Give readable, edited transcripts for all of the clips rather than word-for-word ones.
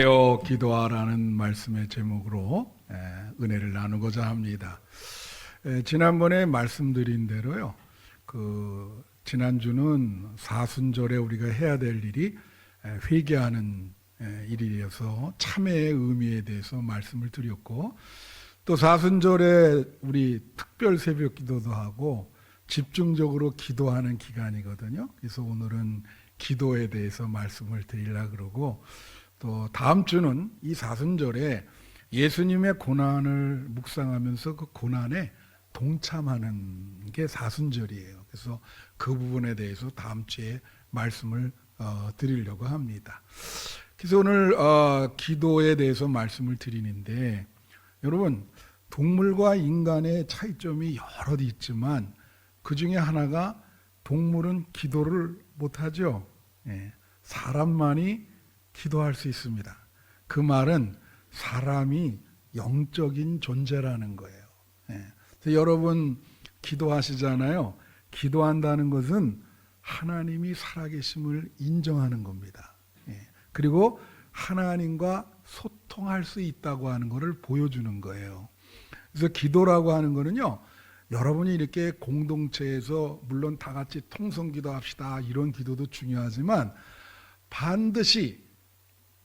깨어 기도하라는 말씀의 제목으로 은혜를 나누고자 합니다. 지난번에 말씀드린 대로요. 지난주는 사순절에 우리가 해야 될 일이 회개하는 일이어서 참회의 의미에 대해서 말씀을 드렸고, 또 사순절에 우리 특별 새벽 기도도 하고 집중적으로 기도하는 기간이거든요. 그래서 오늘은 기도에 대해서 말씀을 드리려고 그러고, 또 다음 주는 이 사순절에 예수님의 고난을 묵상하면서 그 고난에 동참하는 게 사순절이에요. 그래서 그 부분에 대해서 다음 주에 말씀을 드리려고 합니다. 그래서 오늘 기도에 대해서 말씀을 드리는데, 여러분, 동물과 인간의 차이점이 여러 있지만 그 중에 하나가 동물은 기도를 못하죠. 사람만이 기도할 수 있습니다. 그 말은 사람이 영적인 존재라는 거예요. 그래서 여러분 기도하시잖아요. 기도한다는 것은 하나님이 살아계심을 인정하는 겁니다. 그리고 하나님과 소통할 수 있다고 하는 것을 보여주는 거예요. 그래서 기도라고 하는 거는요, 여러분이 이렇게 공동체에서 물론 다 같이 통성기도 합시다 이런 기도도 중요하지만 반드시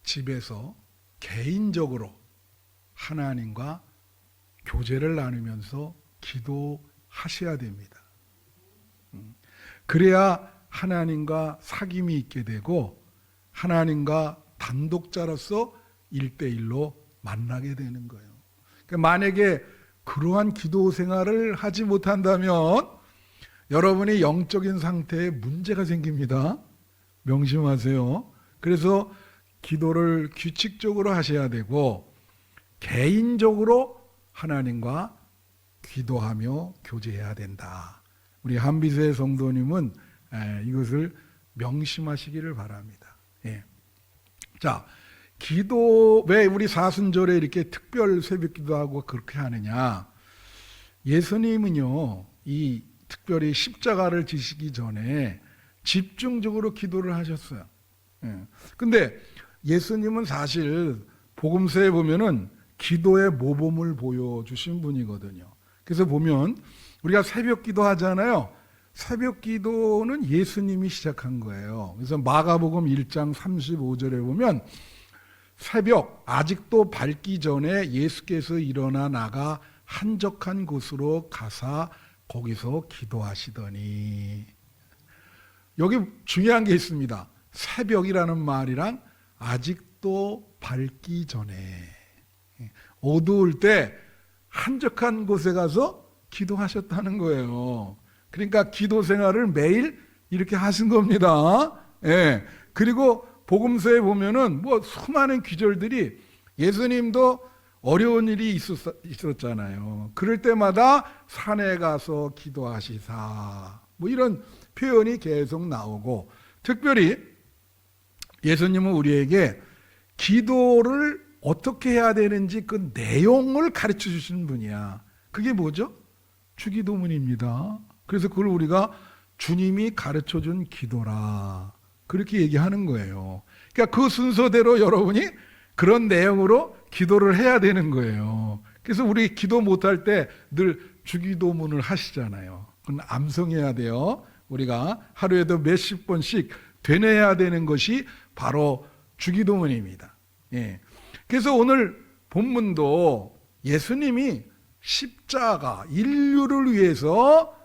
집에서 개인적으로 하나님과 교제를 나누면서 기도하셔야 됩니다. 그래야 하나님과 사귐이 있게 되고 하나님과 단독자로서 1대1로 만나게 되는 거예요. 그러니까 만약에 그러한 기도 생활을 하지 못한다면 여러분의 영적인 상태에 문제가 생깁니다. 명심하세요. 그래서 기도를 규칙적으로 하셔야 되고 개인적으로 하나님과 기도하며 교제해야 된다. 우리 한비세 성도님은 이것을 명심하시기를 바랍니다. 자, 기도, 왜 우리 사순절에 이렇게 특별 새벽 기도하고 그렇게 하느냐? 예수님은요, 이 특별히 십자가를 지시기 전에 집중적으로 기도를 하셨어요. 근데 예수님은 사실 복음서에 보면은 기도의 모범을 보여주신 분이거든요. 그래서 보면 우리가 새벽 기도 하잖아요. 새벽 기도는 예수님이 시작한 거예요. 그래서 마가복음 1장 35절에 보면 새벽 아직도 밝기 전에 예수께서 일어나 나가 한적한 곳으로 가사 거기서 기도하시더니, 여기 중요한 게 있습니다. 새벽이라는 말이랑 아직도 밝기 전에, 어두울 때 한적한 곳에 가서 기도하셨다는 거예요. 그러니까 기도 생활을 매일 이렇게 하신 겁니다. 그리고 복음서에 보면은 수많은 기절들이, 예수님도 어려운 일이 있었잖아요. 그럴 때마다 산에 가서 기도하시사, 이런 표현이 계속 나오고, 특별히 예수님은 우리에게 기도를 어떻게 해야 되는지 그 내용을 가르쳐 주시는 분이야. 그게 뭐죠? 주기도문입니다. 그래서 그걸 우리가 주님이 가르쳐 준 기도라, 그렇게 얘기하는 거예요. 그러니까 그 순서대로 여러분이 그런 내용으로 기도를 해야 되는 거예요. 그래서 우리 기도 못할 때 늘 주기도문을 하시잖아요. 그건 암송해야 돼요. 우리가 하루에도 몇십 번씩 되뇌어야 되는 것이 바로 주기도문입니다. 그래서 오늘 본문도 예수님이 십자가, 인류를 위해서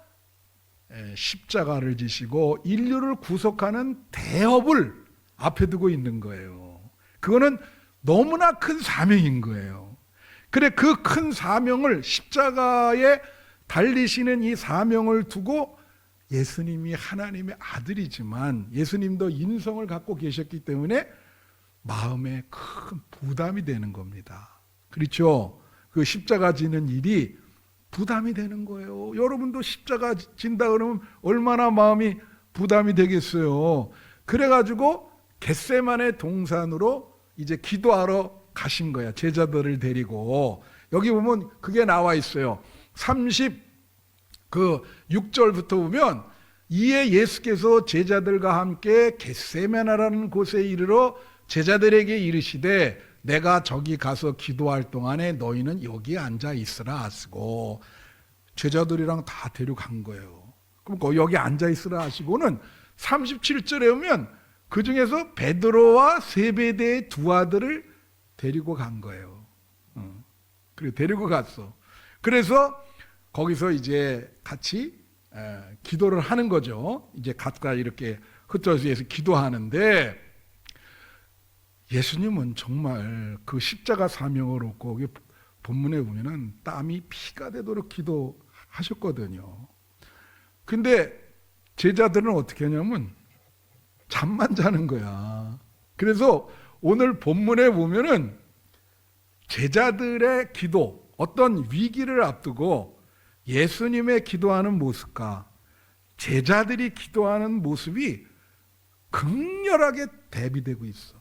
십자가를 지시고 인류를 구속하는 대업을 앞에 두고 있는 거예요. 그거는 너무나 큰 사명인 거예요. 그래, 그 큰 사명을, 십자가에 달리시는 이 사명을 두고, 예수님이 하나님의 아들이지만 예수님도 인성을 갖고 계셨기 때문에 마음에 큰 부담이 되는 겁니다. 그렇죠? 그 십자가 지는 일이 부담이 되는 거예요. 여러분도 십자가 진다 그러면 얼마나 마음이 부담이 되겠어요. 그래가지고 겟세마네 동산으로 이제 기도하러 가신 거야. 제자들을 데리고. 여기 보면 그게 나와 있어요. 36절부터 보면, 이에 예수께서 제자들과 함께 겟세마네라는 곳에 이르러 제자들에게 이르시되 내가 저기 가서 기도할 동안에 너희는 여기 앉아 있으라 하시고, 제자들이랑 다 데려간 거예요. 그럼 여기 앉아 있으라 하시고는 37절에 오면 그 중에서 베드로와 세베대의 두 아들을 데리고 간 거예요. 그리고 데리고 갔어. 그래서 거기서 이제 같이 기도를 하는 거죠. 이제 각각 이렇게 흩어져서 기도하는데, 예수님은 정말 그 십자가 사명을 얻고 본문에 보면은 땀이 피가 되도록 기도하셨거든요. 근데 제자들은 어떻게 하냐면 잠만 자는 거야. 그래서 오늘 본문에 보면은 제자들의 기도, 어떤 위기를 앞두고 예수님의 기도하는 모습과 제자들이 기도하는 모습이 극렬하게 대비되고 있어.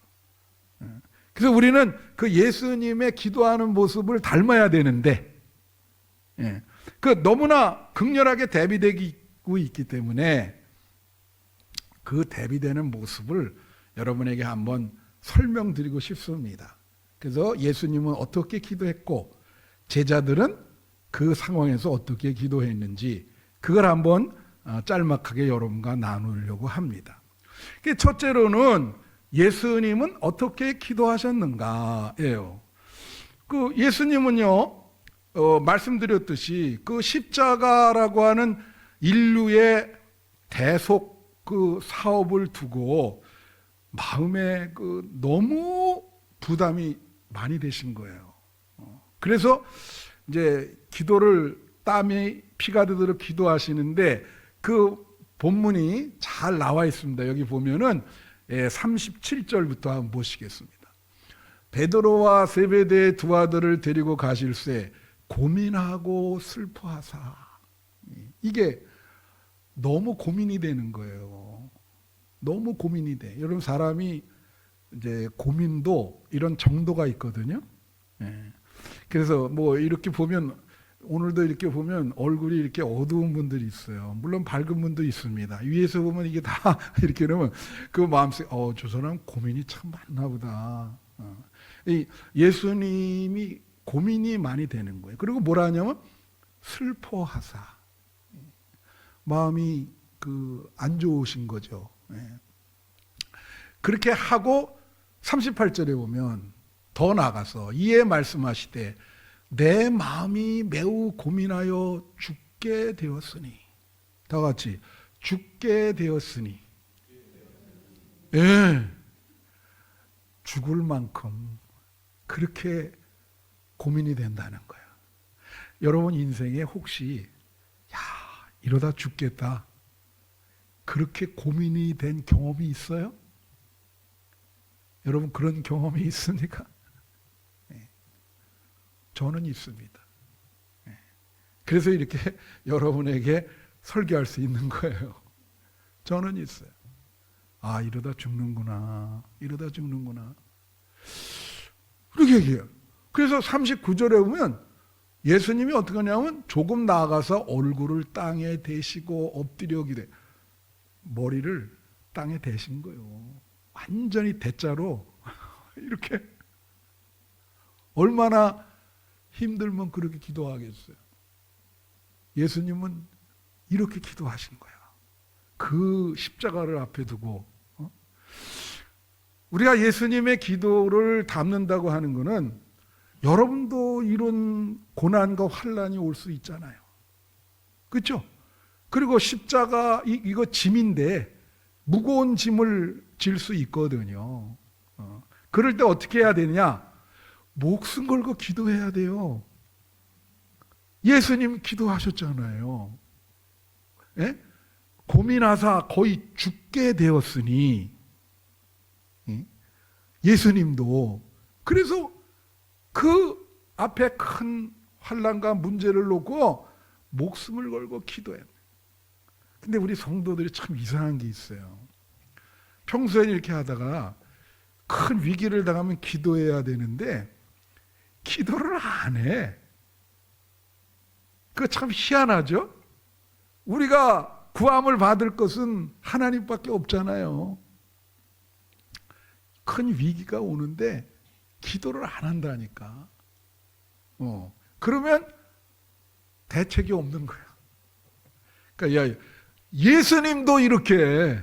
그래서 우리는 그 예수님의 기도하는 모습을 닮아야 되는데, 그 너무나 극렬하게 대비되고 있기 때문에 그 대비되는 모습을 여러분에게 한번 설명드리고 싶습니다. 그래서 예수님은 어떻게 기도했고 제자들은 그 상황에서 어떻게 기도했는지, 그걸 한번 짤막하게 여러분과 나누려고 합니다. 첫째로는 예수님은 어떻게 기도하셨는가예요. 그 예수님은요, 말씀드렸듯이 그 십자가라고 하는 인류의 대속 그 사업을 두고 마음에 그 너무 부담이 많이 되신 거예요. 그래서 이제 기도를 땀이 피가 되도록 기도하시는데, 그 본문이 잘 나와 있습니다. 여기 보면은 37절부터 한번 보시겠습니다. 베드로와 세베대의 두 아들을 데리고 가실새 고민하고 슬퍼하사. 이게 너무 고민이 되는 거예요. 너무 고민이 돼. 여러분, 사람이 이제 고민도 이런 정도가 있거든요. 그래서 뭐 이렇게 보면, 오늘도 이렇게 보면 얼굴이 이렇게 어두운 분들이 있어요. 물론 밝은 분도 있습니다. 위에서 보면 이게 다 이렇게 되면 그 마음속에 저 사람 고민이 참 많나 보다. 예수님이 고민이 많이 되는 거예요. 그리고 뭐라 하냐면 슬퍼하사. 마음이 안 좋으신 거죠. 그렇게 하고 38절에 보면 더 나가서 이에 말씀하시되 내 마음이 매우 고민하여 죽게 되었으니. 다 같이 죽게 되었으니. 죽을 만큼 그렇게 고민이 된다는 거야. 여러분 인생에 혹시 이러다 죽겠다, 그렇게 고민이 된 경험이 있어요? 여러분 그런 경험이 있습니까? 저는 있습니다. 그래서 이렇게 여러분에게 설교할 수 있는 거예요. 저는 있어요. 이러다 죽는구나. 이러다 죽는구나. 그렇게 얘기해요. 그래서 39절에 보면 예수님이 어떻게 하냐면 조금 나아가서 얼굴을 땅에 대시고 엎드려 기도해. 머리를 땅에 대신 거예요. 완전히 대자로 이렇게. 얼마나 힘들면 그렇게 기도하겠어요. 예수님은 이렇게 기도하신 거야. 그 십자가를 앞에 두고. 우리가 예수님의 기도를 담는다고 하는 것은 여러분도 이런 고난과 환난이 올 수 있잖아요. 그렇죠? 그리고 십자가 이거 짐인데 무거운 짐을 질 수 있거든요. 그럴 때 어떻게 해야 되냐? 목숨 걸고 기도해야 돼요. 예수님 기도하셨잖아요. 예? 고민하사 거의 죽게 되었으니. 예수님도. 그래서 그 앞에 큰 환난과 문제를 놓고 목숨을 걸고 기도해요. 근데 우리 성도들이 참 이상한 게 있어요. 평소에 이렇게 하다가 큰 위기를 당하면 기도해야 되는데 기도를 안 해. 그거 참 희한하죠? 우리가 구함을 받을 것은 하나님밖에 없잖아요. 큰 위기가 오는데 기도를 안 한다니까. 그러면 대책이 없는 거야. 그러니까 예수님도 이렇게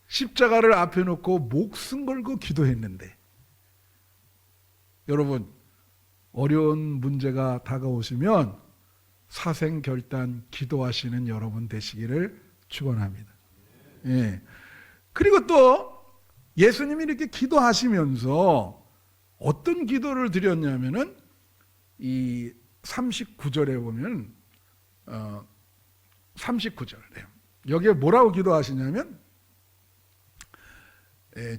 십자가를 앞에 놓고 목숨 걸고 기도했는데, 여러분 어려운 문제가 다가오시면 사생결단 기도하시는 여러분 되시기를 축원합니다. 예. 그리고 또 예수님이 이렇게 기도하시면서 어떤 기도를 드렸냐면은 이 39절에 보면 39절 여기에 뭐라고 기도하시냐면,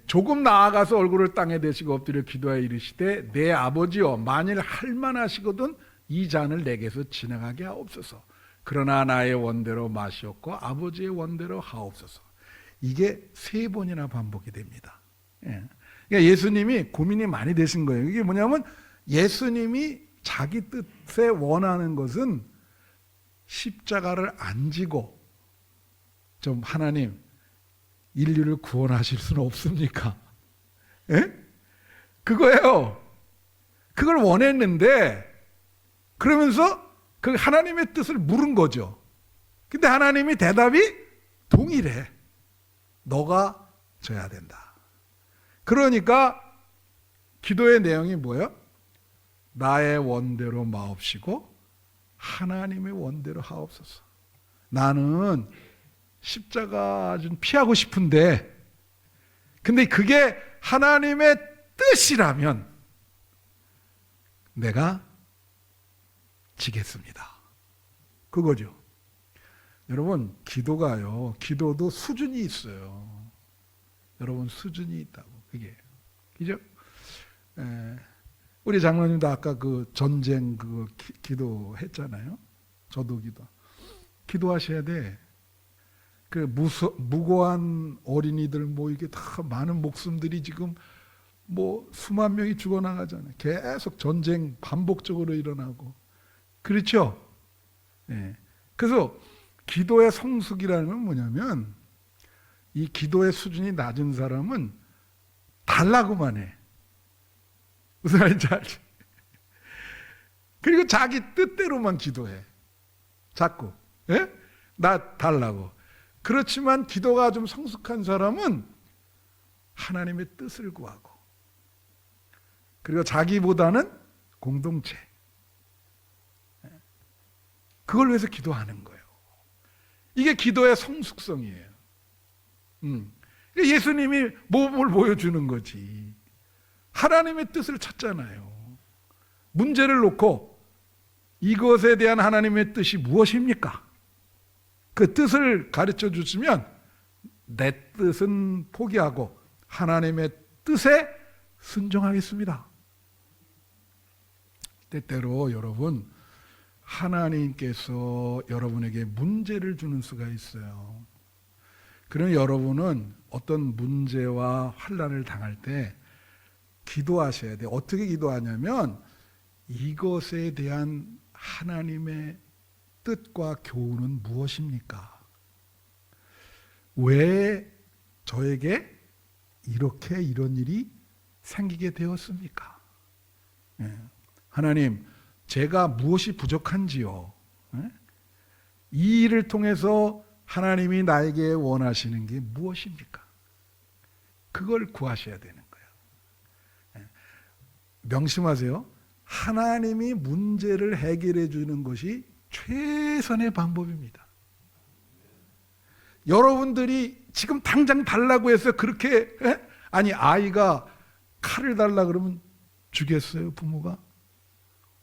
조금 나아가서 얼굴을 땅에 대시고 엎드려 기도하여 이르시되 내 아버지여 만일 할만하시거든 이 잔을 내게서 지나가게 하옵소서. 그러나 나의 원대로 마시옵고 아버지의 원대로 하옵소서. 이게 3번이나 반복이 됩니다. 그러니까 예수님이 고민이 많이 되신 거예요. 이게 뭐냐면 예수님이 자기 뜻에 원하는 것은 십자가를 안 지고 좀 하나님 인류를 구원하실 수는 없습니까? 예? 그거예요. 그걸 원했는데 그러면서 그 하나님의 뜻을 물은 거죠. 근데 하나님이 대답이 동일해. 너가 져야 된다. 그러니까 기도의 내용이 뭐예요? 나의 원대로 마옵시고 하나님의 원대로 하옵소서. 나는 십자가 좀 피하고 싶은데, 근데 그게 하나님의 뜻이라면 내가 지겠습니다. 그거죠. 여러분 기도가요, 기도도 수준이 있어요. 여러분 수준이 있다고. 그게 그죠? 우리 장로님도 아까 그 전쟁 그 기도했잖아요. 저도 기도하셔야 돼. 그 무고한 어린이들 뭐 이게 다 많은 목숨들이 지금 뭐 수만 명이 죽어나가잖아요. 계속 전쟁 반복적으로 일어나고. 그렇죠? 예. 그래서 기도의 성숙이라는 건 뭐냐면 이 기도의 수준이 낮은 사람은 달라고만 해. 무슨 말인지 알지? 그리고 자기 뜻대로만 기도해. 자꾸. 예? 나 달라고. 그렇지만 기도가 좀 성숙한 사람은 하나님의 뜻을 구하고, 그리고 자기보다는 공동체, 그걸 위해서 기도하는 거예요. 이게 기도의 성숙성이에요. 예수님이 모범을 보여주는 거지. 하나님의 뜻을 찾잖아요. 문제를 놓고 이것에 대한 하나님의 뜻이 무엇입니까? 그 뜻을 가르쳐 주시면 내 뜻은 포기하고 하나님의 뜻에 순종하겠습니다. 때때로 여러분 하나님께서 여러분에게 문제를 주는 수가 있어요. 그러면 여러분은 어떤 문제와 환난을 당할 때 기도하셔야 돼요. 어떻게 기도하냐면 이것에 대한 하나님의 뜻과 교훈은 무엇입니까? 왜 저에게 이렇게 이런 일이 생기게 되었습니까? 하나님, 제가 무엇이 부족한지요? 이 일을 통해서 하나님이 나에게 원하시는 게 무엇입니까? 그걸 구하셔야 되는 거예요. 명심하세요. 하나님이 문제를 해결해 주는 것이 최선의 방법입니다. 여러분들이 지금 당장 달라고 해서 그렇게 아니 아이가 칼을 달라 그러면 주겠어요? 부모가?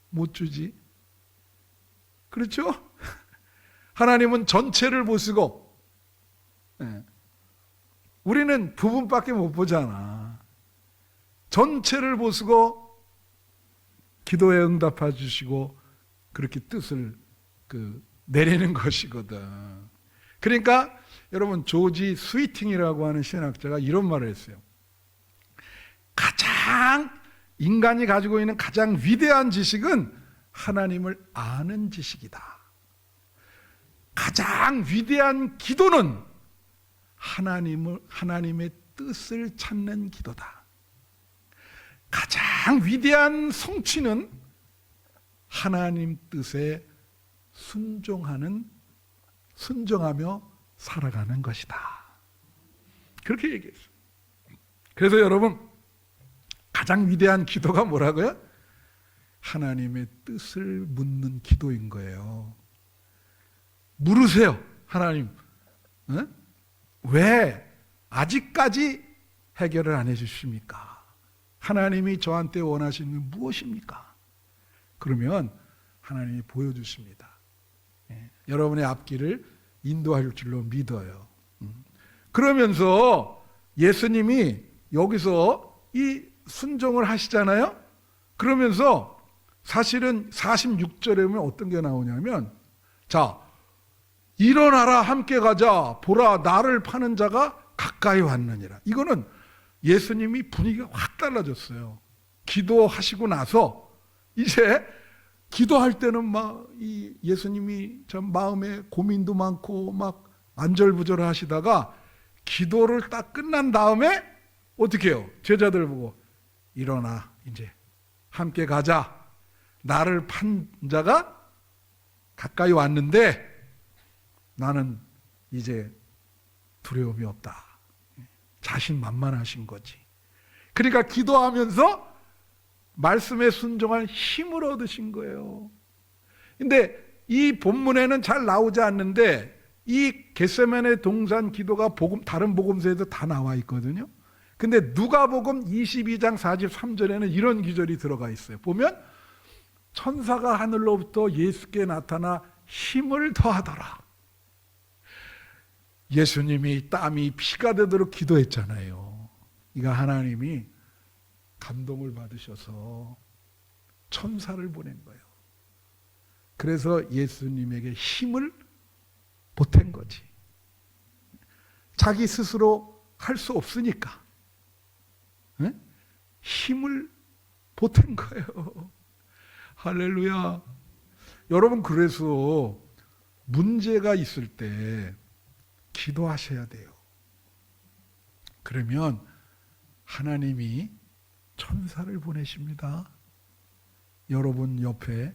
못 주지. 그렇죠? 하나님은 전체를 보시고, 우리는 부분밖에 못 보잖아. 전체를 보시고 기도에 응답해 주시고 그렇게 뜻을 내리는 것이거든. 그러니까 여러분 조지 스위팅이라고 하는 신학자가 이런 말을 했어요. 가장 인간이 가지고 있는 가장 위대한 지식은 하나님을 아는 지식이다. 가장 위대한 기도는 하나님의 뜻을 찾는 기도다. 가장 위대한 성취는 하나님 뜻에 순종하며 살아가는 것이다. 그렇게 얘기했어요. 그래서 여러분, 가장 위대한 기도가 뭐라고요? 하나님의 뜻을 묻는 기도인 거예요. 물으세요. 하나님, 왜 아직까지 해결을 안 해주십니까? 하나님이 저한테 원하시는 건 무엇입니까? 그러면 하나님이 보여주십니다. 여러분의 앞길을 인도할 줄로 믿어요. 그러면서 예수님이 여기서 이 순종을 하시잖아요. 그러면서 사실은 46절에 보면 어떤 게 나오냐면, 자, 일어나라, 함께 가자, 보라, 나를 파는 자가 가까이 왔느니라. 이거는 예수님이 분위기가 확 달라졌어요. 기도하시고 나서 이제 기도할 때는 막 이 예수님이 참 마음에 고민도 많고 막 안절부절 하시다가 기도를 딱 끝난 다음에 어떻게 해요? 제자들 보고 일어나, 이제 함께 가자. 나를 판 자가 가까이 왔는데 나는 이제 두려움이 없다. 자신만만하신 거지. 그러니까 기도하면서 말씀에 순종할 힘을 얻으신 거예요. 근데 이 본문에는 잘 나오지 않는데 이 겟세마네 동산 기도가 다른 복음서에도 다 나와 있거든요. 근데 누가복음 22장 43절에는 이런 기절이 들어가 있어요. 보면 천사가 하늘로부터 예수께 나타나 힘을 더하더라. 예수님이 땀이 피가 되도록 기도했잖아요. 이거 하나님이 감동을 받으셔서 천사를 보낸 거예요. 그래서 예수님에게 힘을 보탠 거지. 자기 스스로 할 수 없으니까 힘을 보탠 거예요. 할렐루야. 여러분, 그래서 문제가 있을 때 기도하셔야 돼요. 그러면 하나님이 천사를 보내십니다. 여러분 옆에.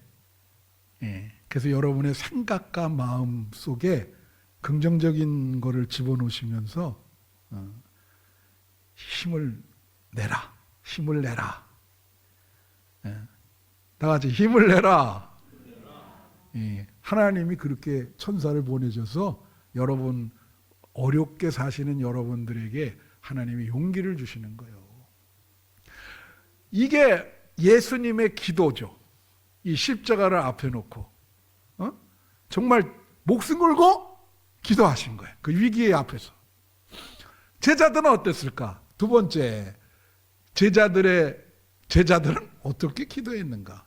그래서 여러분의 생각과 마음 속에 긍정적인 거를 집어넣으시면서 힘을 내라. 힘을 내라. 다 같이 힘을 내라. 하나님이 그렇게 천사를 보내셔서 여러분 어렵게 사시는 여러분들에게 하나님이 용기를 주시는 거예요. 이게 예수님의 기도죠. 이 십자가를 앞에 놓고 정말 목숨 걸고 기도하신 거예요. 그 위기의 앞에서. 제자들은 어땠을까? 두 번째, 제자들은 어떻게 기도했는가?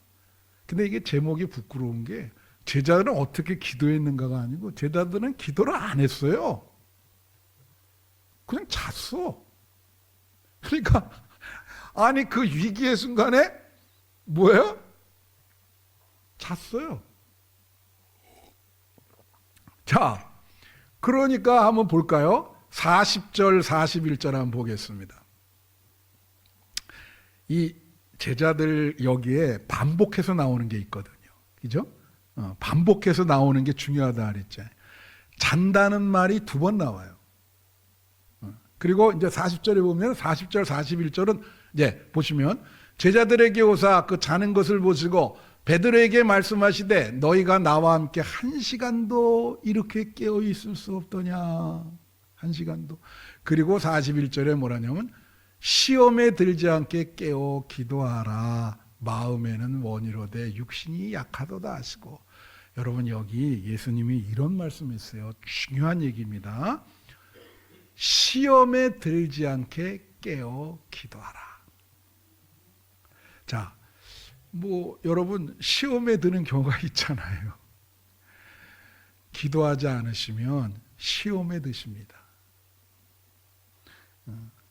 근데 이게 제목이 부끄러운 게 제자들은 어떻게 기도했는가가 아니고 제자들은 기도를 안 했어요. 그냥 잤어. 그러니까 아니 그 위기의 순간에 뭐예요? 잤어요. 자, 그러니까 한번 볼까요? 40절 41절 한번 보겠습니다. 이 제자들 여기에 반복해서 나오는 게 있거든요. 그죠? 반복해서 나오는 게 중요하다 그랬잖아요. 잔다는 말이 두 번 나와요. 그리고 이제 40절에 보면 40절 41절은 이제 보시면 제자들에게 오사 그 자는 것을 보시고 베드로에게 말씀하시되 너희가 나와 함께 1시간도 이렇게 깨어 있을 수 없더냐. 1시간도. 그리고 41절에 뭐라냐면 시험에 들지 않게 깨어 기도하라. 마음에는 원이로되 육신이 약하도다 하시고. 여러분, 여기 예수님이 이런 말씀했어요. 중요한 얘기입니다. 시험에 들지 않게 깨어 기도하라. 자, 여러분 시험에 드는 경우가 있잖아요. 기도하지 않으시면 시험에 드십니다.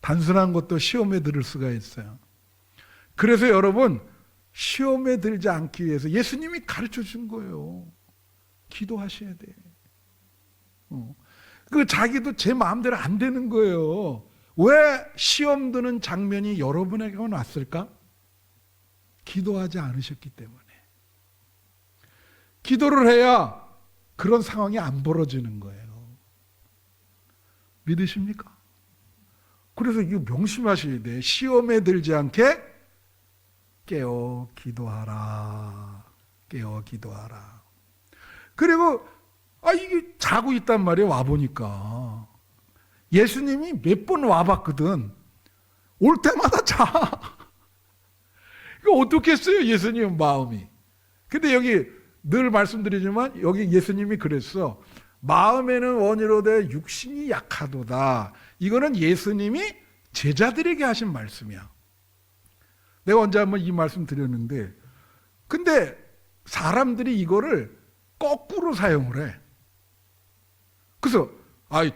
단순한 것도 시험에 들을 수가 있어요. 그래서 여러분 시험에 들지 않기 위해서 예수님이 가르쳐 준 거예요. 기도하셔야 돼. 자기도 제 마음대로 안 되는 거예요. 왜 시험 드는 장면이 여러분에게만 왔을까? 기도하지 않으셨기 때문에. 기도를 해야 그런 상황이 안 벌어지는 거예요. 믿으십니까? 그래서 이거 명심하셔야 돼. 시험에 들지 않게 깨어 기도하라. 깨어 기도하라. 그리고 이게 자고 있단 말이에요. 와보니까 예수님이 몇 번 와봤거든. 올 때마다 자. 이거 어떻겠어요, 예수님 마음이. 근데 여기 늘 말씀드리지만 여기 예수님이 그랬어. 마음에는 원이로되 육신이 약하도다. 이거는 예수님이 제자들에게 하신 말씀이야. 내가 언제 한번 이 말씀 드렸는데, 근데 사람들이 이거를 거꾸로 사용을 해. 그래서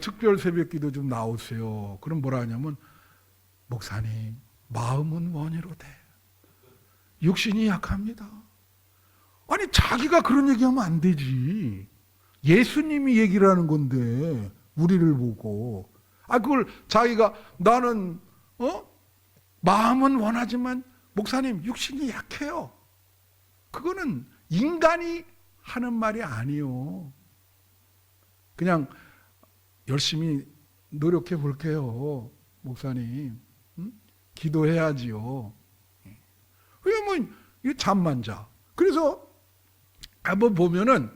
특별 새벽기도 좀 나오세요. 그럼 뭐라 하냐면, 목사님 마음은 원이로되 육신이 약합니다. 아니 자기가 그런 얘기하면 안 되지. 예수님이 얘기를 하는 건데 우리를 보고 그걸 자기가 나는 마음은 원하지만 목사님 육신이 약해요. 그거는 인간이 하는 말이 아니요. 그냥 열심히 노력해 볼게요. 목사님 기도해야지요. 왜냐면 잠만 자. 그래서 한번 보면은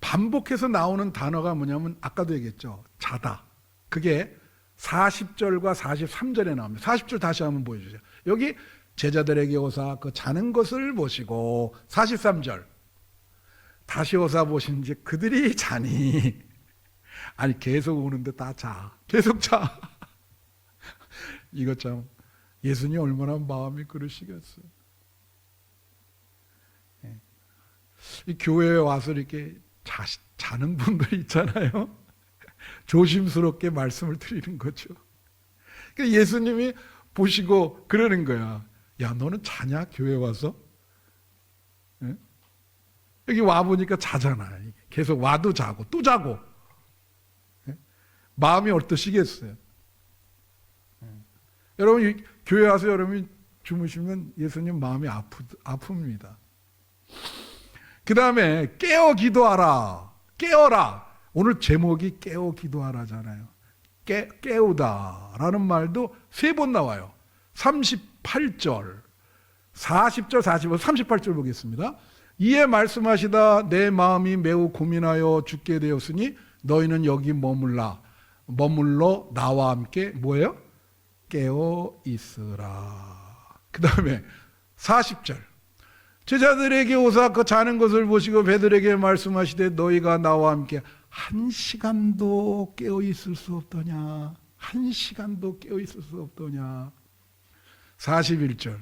반복해서 나오는 단어가 뭐냐면 아까도 얘기했죠. 자다. 그게 40절과 43절에 나옵니다. 40절 다시 한번 보여주세요. 여기 제자들에게 오사 그 자는 것을 보시고 43절 다시 오사 보신지 그들이 자니 계속 오는데 다 자. 계속 자. 이거 참 예수님 얼마나 마음이 그러시겠어요. 이 교회에 와서 이렇게 자는 분들이 있잖아요. 조심스럽게 말씀을 드리는 거죠. 그러니까 예수님이 보시고 그러는 거야. 야, 너는 자냐? 교회 와서? 네? 여기 와보니까 자잖아. 계속 와도 자고 또 자고. 네? 마음이 어떠시겠어요? 네. 여러분 교회 와서 여러분이 주무시면 예수님 마음이 아픕니다. 그 다음에 깨어 기도하라. 깨어라. 오늘 제목이 깨어 기도하라잖아요. 깨우다라는 말도 3번 나와요. 38절, 40절, 45절, 38절 보겠습니다. 이에 말씀하시다 내 마음이 매우 고민하여 죽게 되었으니 너희는 여기 머물러 나와 함께 뭐예요? 깨어 있으라. 그 다음에 40절. 제자들에게 오사 그 자는 것을 보시고 베드로에게 말씀하시되 너희가 나와 함께 1시간도 깨어 있을 수 없더냐. 1시간도 깨어 있을 수 없더냐. 41절.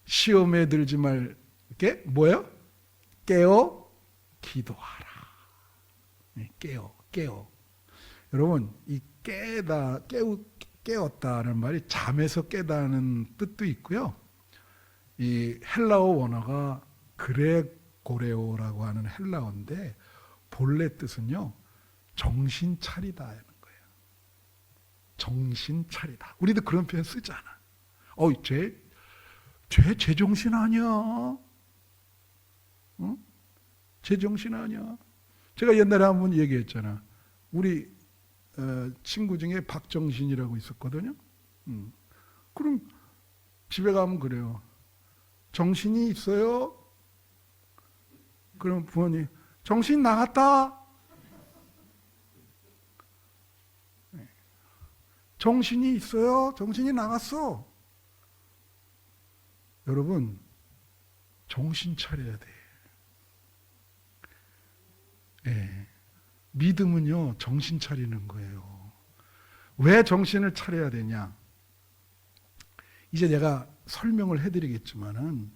시험에 들지 말게 뭐예요? 깨어 기도하라. 깨어. 여러분 이 깨었다는 말이 잠에서 깨다는 뜻도 있고요. 이 헬라어 원어가 그레고레오라고 하는 헬라어인데 본래 뜻은요 정신 차리다 하는 거예요. 정신 차리다. 우리도 그런 표현 쓰잖아. 쟤 제정신 아니야. 응? 제정신 아니야. 제가 옛날에 한번 얘기했잖아. 우리 친구 중에 박정신이라고 있었거든요. 그럼 집에 가면 그래요. 정신이 있어요? 그럼 부모님 정신 나갔다. 정신이 있어요? 정신이 나갔어. 여러분 정신 차려야 돼. 믿음은요 정신 차리는 거예요. 왜 정신을 차려야 되냐? 이제 내가 설명을 해드리겠지만은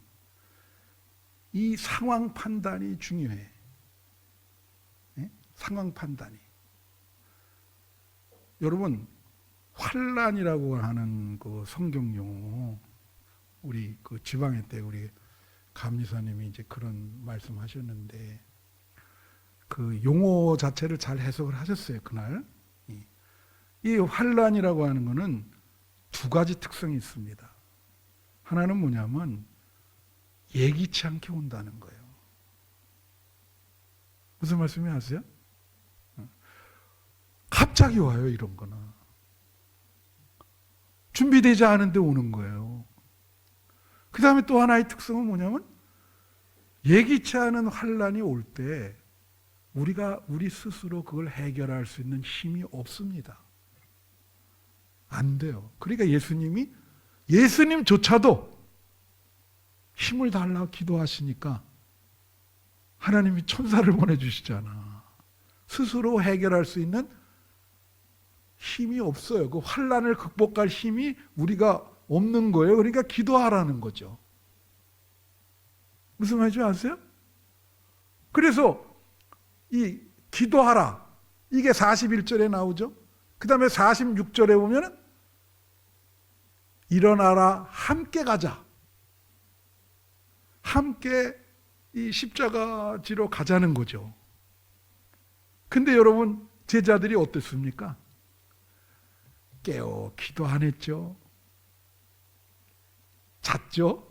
이 상황 판단이 중요해. 상황 판단이. 여러분 환란이라고 하는 그 성경 용어, 우리 그 지방회 때 우리 감리사님이 이제 그런 그 용어 자체를 잘 해석을 하셨어요 그날. 이 환난이라고 하는 것은 두 가지 특성이 있습니다. 하나는 뭐냐면 예기치 않게 온다는 거예요. 무슨 말씀이 아세요? 갑자기 와요, 이런 거는. 준비되지 않은데 오는 거예요. 그 다음에 또 하나의 특성은 뭐냐면 예기치 않은 환난이 올 때 우리가 우리 스스로 그걸 해결할 수 있는 힘이 없습니다. 안 돼요. 그러니까 예수님조차도 힘을 달라고 기도하시니까 하나님이 천사를 보내주시잖아. 스스로 해결할 수 있는 힘이 없어요. 그 환난을 극복할 힘이 우리가 없는 거예요. 그러니까 기도하라는 거죠. 무슨 말인지 아세요? 그래서 이 기도하라, 이게 41절에 나오죠. 그 다음에 46절에 보면은 일어나라, 함께 가자. 함께 이 십자가 지러 가자는 거죠. 근데 여러분, 제자들이 어땠습니까? 깨어 기도 안 했죠. 잤죠.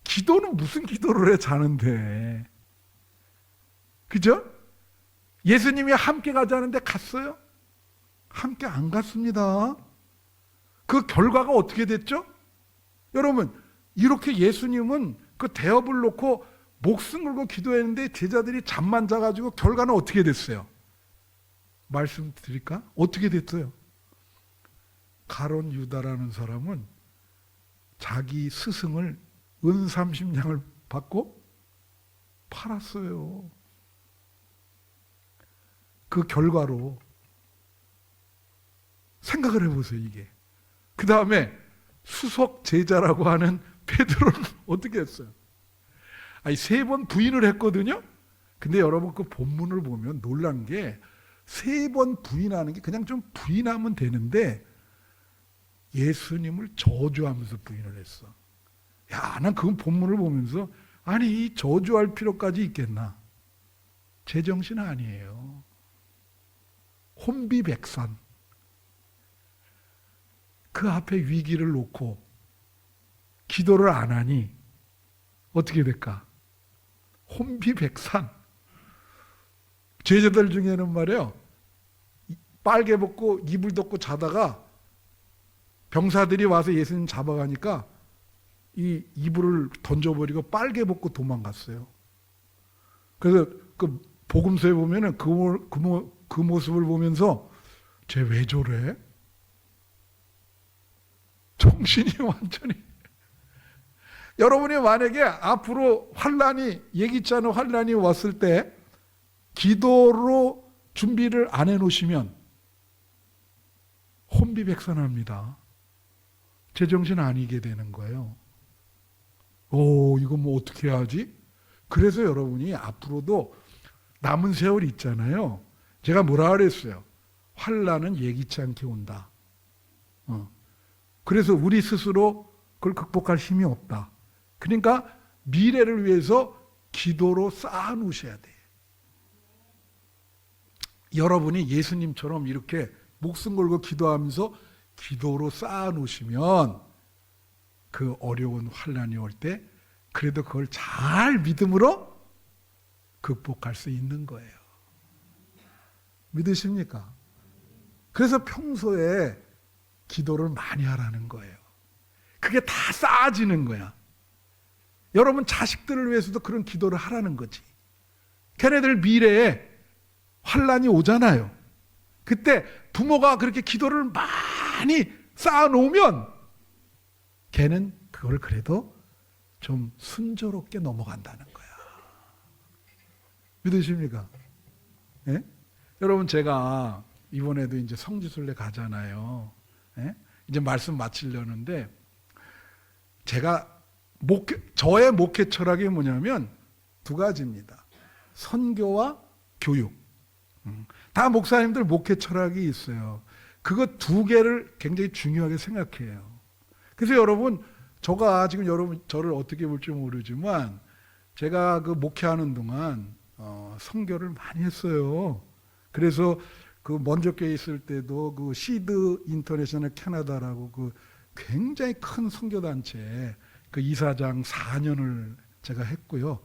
기도는 무슨 기도를 해, 자는데. 그죠? 예수님이 함께 가자는데 갔어요? 함께 안 갔습니다. 그 결과가 어떻게 됐죠? 여러분, 이렇게 예수님은 그 대업을 놓고 목숨 걸고 기도했는데 제자들이 잠만 자가지고 결과는 어떻게 됐어요? 말씀드릴까? 어떻게 됐어요? 가론 유다라는 사람은 자기 스승을 은 30냥을 받고 팔았어요. 그 결과로 생각을 해보세요, 이게. 그 다음에 수석 제자라고 하는 베드로는 어떻게 했어요? 아니, 3번 부인을 했거든요. 근데 여러분 그 본문을 보면 놀란 게 3번 부인하는 게 그냥 좀 부인하면 되는데 예수님을 저주하면서 부인을 했어. 야, 난 그 본문을 보면서 아니, 이 저주할 필요까지 있겠나? 제정신 아니에요. 혼비백산. 그 앞에 위기를 놓고 기도를 안 하니 어떻게 될까? 혼비백산. 제자들 중에는 말이에요, 빨개 벗고 이불 덮고 자다가 병사들이 와서 예수님 잡아가니까 이 이불을 던져버리고 빨개 벗고 도망갔어요. 그래서 그 복음서에 보면은 그 모습을 보면서 쟤 왜 저래? 정신이 완전히. 여러분이 만약에 앞으로 환난이, 예기치 않은 환난이 왔을 때 기도로 준비를 안 해놓으시면 혼비백산합니다. 제정신 아니게 되는 거예요. 오, 이거 뭐 어떻게 해야지? 그래서 여러분이 앞으로도 남은 세월 있잖아요. 제가 뭐라 그랬어요? 환난은 예기치 않게 온다. 그래서 우리 스스로 그걸 극복할 힘이 없다. 그러니까 미래를 위해서 기도로 쌓아놓으셔야 돼. 여러분이 예수님처럼 이렇게 목숨 걸고 기도하면서 기도로 쌓아놓으시면 그 어려운 환난이 올 때 그래도 그걸 잘 믿음으로 극복할 수 있는 거예요. 믿으십니까? 그래서 평소에 기도를 많이 하라는 거예요. 그게 다 쌓아지는 거야. 여러분 자식들을 위해서도 그런 기도를 하라는 거지. 걔네들 미래에 환난이 오잖아요. 그때 부모가 그렇게 기도를 많이 쌓아놓으면 걔는 그걸 그래도 좀 순조롭게 넘어간다는 거야. 믿으십니까? 예? 여러분, 제가 이번에도 이제 성지순례 가잖아요. 예? 이제 말씀 마치려는데, 제가 저의 목회 철학이 뭐냐면 2가지입니다. 선교와 교육. 다 목사님들 목회 철학이 있어요. 그거 2개를 굉장히 중요하게 생각해요. 그래서 여러분, 저가 지금 여러분 저를 어떻게 볼지 모르지만 제가 그 목회하는 동안 선교를 많이 했어요. 그래서 그 먼저 교회 있을 때도 그 시드 인터내셔널 캐나다라고 그 굉장히 큰 선교단체 그 이사장 4년을 제가 했고요.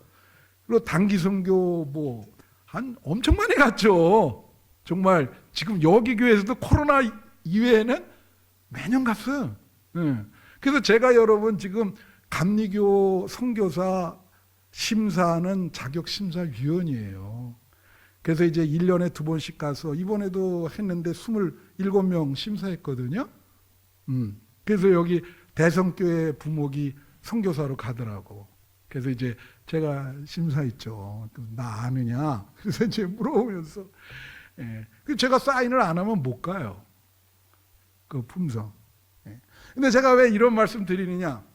그리고 단기 선교 뭐 한 엄청 많이 갔죠. 정말 지금 여기 교회에서도 코로나 이외에는 매년 갔어요. 예. 그래서 제가 여러분 지금 감리교 선교사 심사는 자격심사위원이에요. 그래서 이제 1년에 2번씩 가서 이번에도 했는데 27명 심사했거든요. 그래서 여기 대성교회 부목이 선교사로 가더라고. 그래서 이제 제가 심사했죠. 나 아느냐? 그래서 이제 물어보면서, 예. 제가 사인을 안 하면 못 가요. 그 품성. 예. 근데 제가 왜 이런 말씀 드리느냐?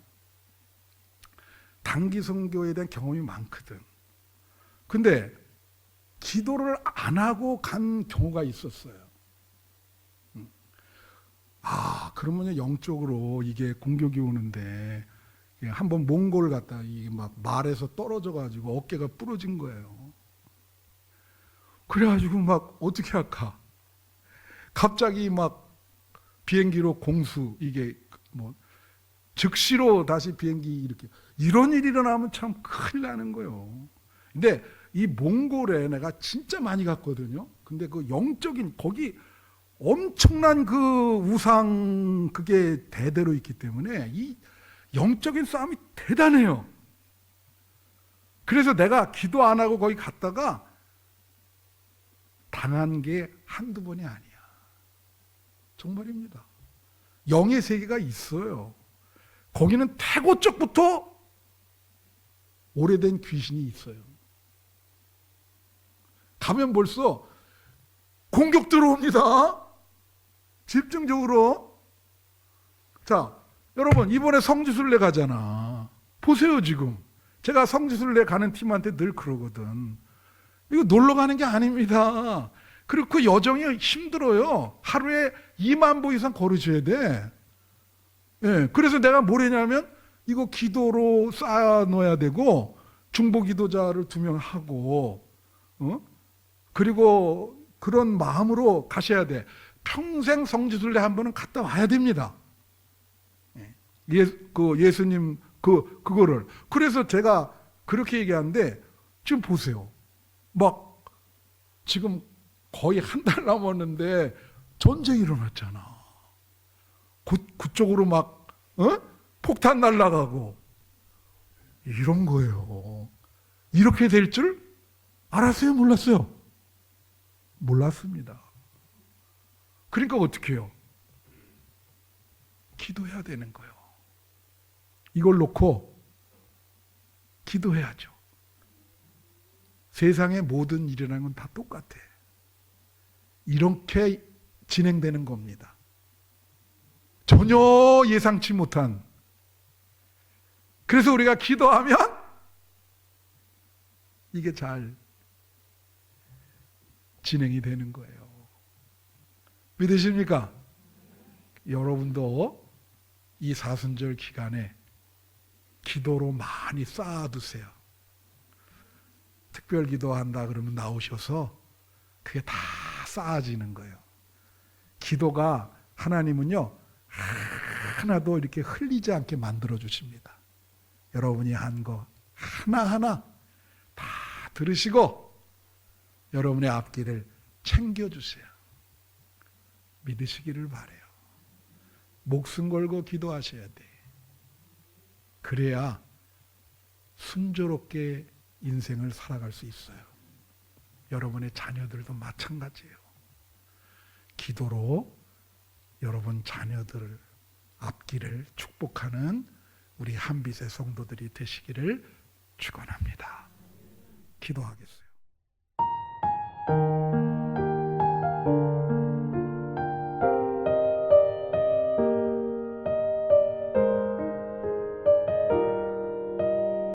단기 선교에 대한 경험이 많거든. 근데 기도를 안 하고 간 경우가 있었어요. 그러면 영적으로 이게 공격이 오는데, 한번 몽골 갔다 이게 막 말에서 떨어져 가지고 어깨가 부러진 거예요. 그래가지고 막 어떻게 할까? 갑자기 막 비행기로 공수 이게 뭐 즉시로 다시 비행기 이렇게 이런 일이 일어나면 참 큰일 나는 거예요. 근데 이 몽골에 내가 진짜 많이 갔거든요. 근데 그 영적인 거기 엄청난 그 우상 그게 대대로 있기 때문에 이 영적인 싸움이 대단해요. 그래서 내가 기도 안 하고 거기 갔다가 당한 게 한두 번이 아니야. 정말입니다. 영의 세계가 있어요. 거기는 태고 쪽부터 오래된 귀신이 있어요. 가면 벌써 공격 들어옵니다. 집중적으로. 자, 여러분 이번에 성지순례 가잖아. 보세요 지금. 제가 성지순례 가는 팀한테 늘 그러거든. 이거 놀러 가는 게 아닙니다. 그리고 그 여정이 힘들어요. 하루에 2만 보 이상 걸으셔야 돼. 예, 그래서 내가 뭘 했냐면 이거 기도로 쌓아 놓아야 되고 중보 기도자를 2명 하고 그리고 그런 마음으로 가셔야 돼. 평생 성지순례 한 번은 갔다 와야 됩니다. 예수님 그거를. 그래서 제가 그렇게 얘기하는데 지금 보세요. 막 지금 거의 한 달 남았는데 전쟁이 일어났잖아. 그쪽으로 막 폭탄 날아가고 이런 거예요. 이렇게 될 줄 알았어요? 몰랐어요? 몰랐습니다. 그러니까 어떻게 해요? 기도해야 되는 거예요. 이걸 놓고 기도해야죠. 세상의 모든 일이라는 건 다 똑같아. 이렇게 진행되는 겁니다. 전혀 예상치 못한. 그래서 우리가 기도하면 이게 잘 진행이 되는 거예요. 믿으십니까? 여러분도 이 사순절 기간에 기도로 많이 쌓아두세요. 특별 기도한다 그러면 나오셔서 그게 다 쌓아지는 거예요. 기도가 하나님은요 하나도 이렇게 흘리지 않게 만들어 주십니다. 여러분이 한 거 하나하나 다 들으시고 여러분의 앞길을 챙겨주세요. 믿으시기를 바라요. 목숨 걸고 기도하셔야 돼. 그래야 순조롭게 인생을 살아갈 수 있어요. 여러분의 자녀들도 마찬가지예요. 기도로 여러분 자녀들 앞길을 축복하는 우리 한빛의 성도들이 되시기를 축원합니다. 기도하겠습니다.